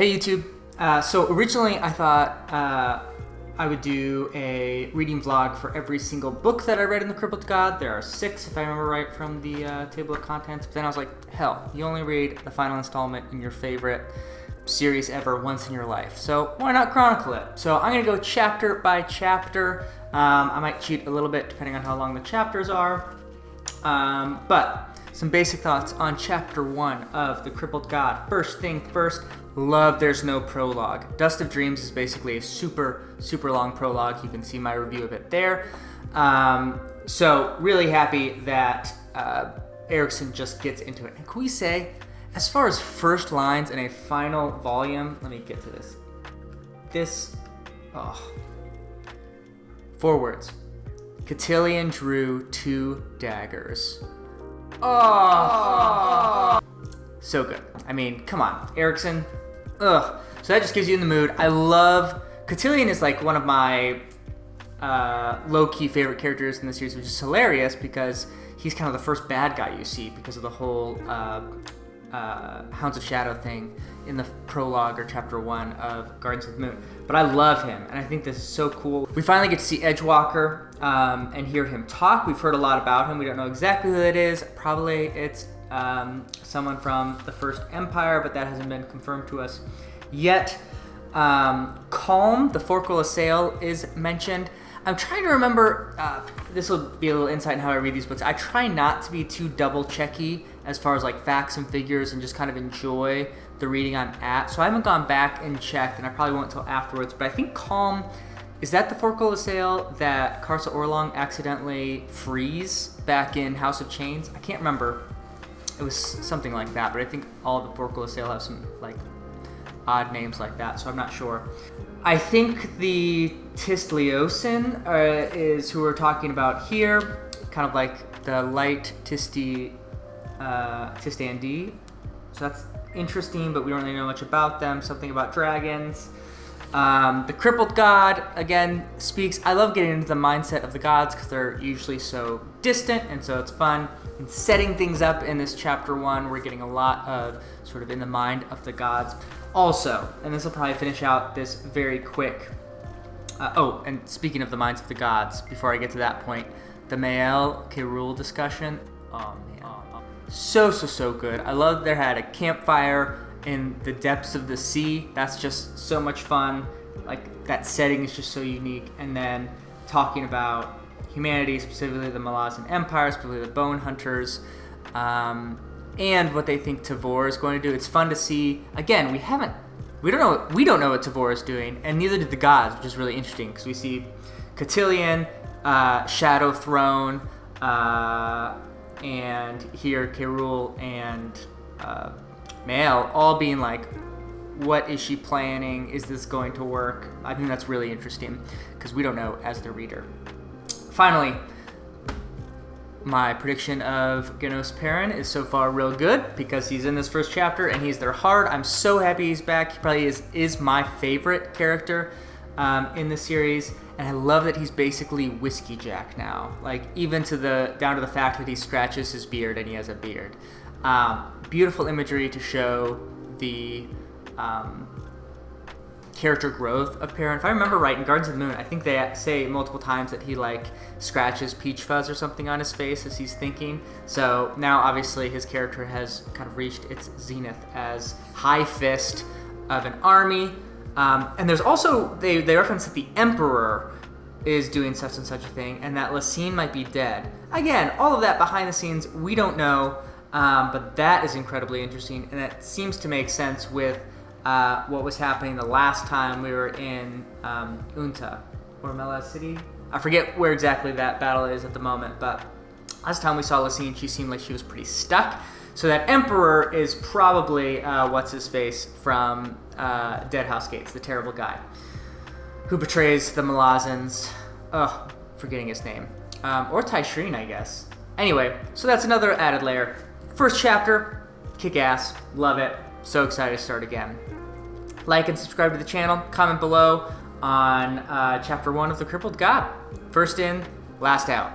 Hey YouTube. So originally I thought I would do a reading vlog for every single book that I read in the Crippled God. There are 6 if I remember right from the table of contents. But then I was like, hell, you only read the final installment in your favorite series ever once in your life. So why not chronicle it? So I'm going to go chapter by chapter. I might cheat a little bit depending on how long the chapters are. But some basic thoughts on chapter 1 of the Crippled God. First thing first, love there's no prologue. Dust of Dreams is basically a super long prologue. You can see my review of it there. So really happy that Erikson just gets into it. And can we say, as far as first lines in a final volume, let me get to this. 4 words. Cotillion drew 2 daggers. Oh, so good. I mean, come on, Erikson. Ugh. So that just gives you in the mood. I love Cotillion is like one of my low-key favorite characters in the series, which is hilarious because he's kind of the first bad guy you see because of the whole Hounds of Shadow thing in the prologue or chapter 1 of Guardians of the Moon. But I love him, and I think this is so cool. We finally get to see Edgewalker and hear him talk. We've heard a lot about him. We don't know exactly who it is. Probably it's someone from the First Empire, but that hasn't been confirmed to us yet. Calm, the Forkful of Sail, is mentioned. I'm trying to remember, this will be a little insight in how I read these books. I try not to be too double-checky as far as like facts and figures and just kind of enjoy the reading I'm at. So I haven't gone back and checked, and I probably won't until afterwards, but I think Calm, is that the Forkful of Sail that Karsa Orlong accidentally frees back in House of Chains? I can't remember. It was something like that, but I think all the Forkful of Sail have some like odd names like that, so I'm not sure. I think the Tistleosin is who we're talking about here, kind of like the light Tistandi. So that's interesting, but we don't really know much about them. Something about dragons. The Crippled God, again, speaks. I love getting into the mindset of the gods because they're usually so distant, and so it's fun. And setting things up in this chapter 1, we're getting a lot of sort of in the mind of the gods. Also, and this will probably finish out this very quick. And speaking of the minds of the gods, before I get to that point, the Mael Kerul discussion. Oh man, so good. I love they had a campfire in the depths of the sea. That's just so much fun. Like that setting is just so unique. And then talking about humanity, specifically the Malazan Empire, specifically the Bone Hunters, and what they think Tavor is going to do. It's fun to see. Again, we don't know what Tavor is doing, and neither did the gods, which is really interesting because we see Cotillion, Shadow Throne, and here Kerul and Mael all being like, what is she planning? Is this going to work? I think that's really interesting because we don't know as the reader. Finally, my prediction of Genos Perrin is so far real good because he's in this first chapter and he's their heart. I'm so happy he's back. He probably is my favorite character in the series, and I love that he's basically Whiskey Jack now. Like even down to the fact that he scratches his beard and he has a beard. Beautiful imagery to show the character growth of Perrin. If I remember right, in Guardians of the Moon, I think they say multiple times that he like scratches peach fuzz or something on his face as he's thinking. So now obviously his character has kind of reached its zenith as High Fist of an army. And there's also, they reference that the Emperor is doing such and such a thing and that Lysine might be dead. Again, all of that behind the scenes, we don't know, but that is incredibly interesting, and that seems to make sense with what was happening the last time we were in Unta or Melaz City. I forget where exactly that battle is at the moment, but last time we saw Lysine, she seemed like she was pretty stuck. So that Emperor is probably what's-his-face from Dead House Gates, the terrible guy who betrays the Malazans. Forgetting his name. Or Tyshreen, I guess. Anyway, so that's another added layer. First chapter, kick-ass, love it. So excited to start again. Like and subscribe to the channel. Comment below on chapter 1 of the Crippled God. First in, last out.